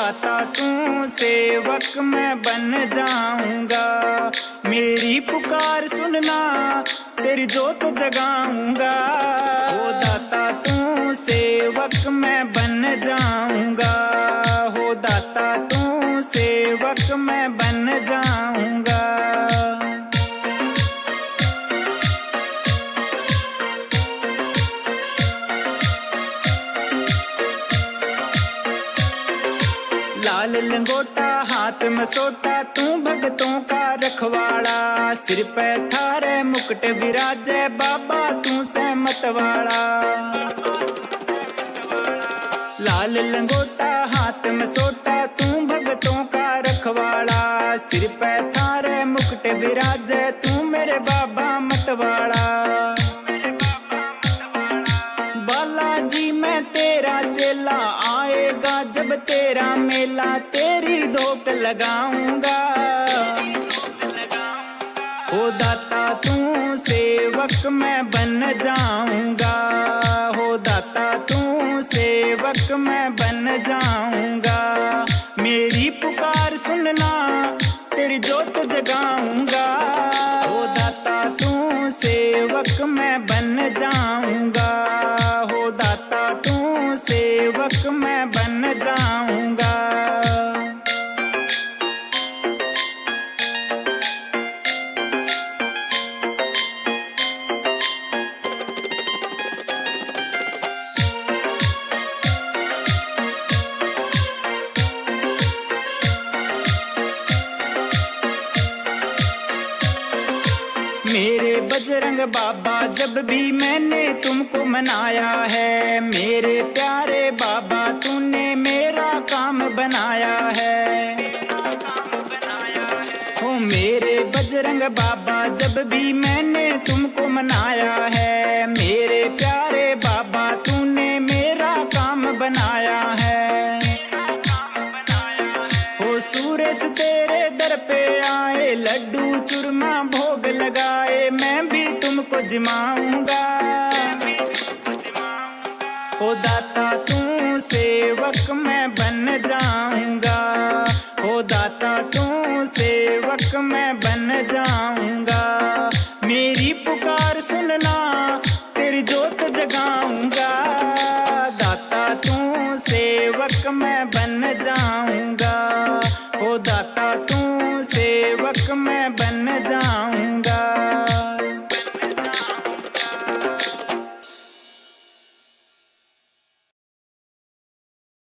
दाता तू सेवक मैं बन जाऊंगा। मेरी पुकार सुनना तेरी जोत जगाऊंगा। हो दाता तू सेवक मैं बन जाऊंगा। हो दाता तू सेवक मैं बन जाऊंगा। लाल लंगोटा हाथ में सोटा तू भगतों का रखवाड़ा। सिर पे थारे मुकुट विराजे बाबा तू सहमत वाला। लाल लंगोटा हाथ में सोटा तू भगतों का रखवाड़ा। सिर पे थारे मुकुट विराजे तू मेरे बाबा मतवाड़ा। बालाजी मैं तेरा चेला आएगा जब तेरा मेला तेरी धोक लगाऊंगा। हो दाता तू सेवक मैं बन जाऊंगा। हो दाता तू सेवक मैं बन जाऊंगा। मेरी पुकार सुनना तेरी जोत जगाऊंगा। हो दाता तू सेवक मैं बन जाऊंगा। हो दाता तू सेवक मैं बन जाऊंगा। मेरे बजरंग बाबा जब भी मैंने तुमको मनाया है। मेरे प्यारे बाबा तूने मेरा काम बनाया है। हो मेरे बजरंग बाबा जब भी मैंने तुमको मनाया है। मेरे प्यारे बाबा तूने मेरा काम बनाया है। हो सूरज तेरे दर पे आए लड्डू चूरमा भोग लगाए मैं भी तुमको जिमाऊंगा। हो दाता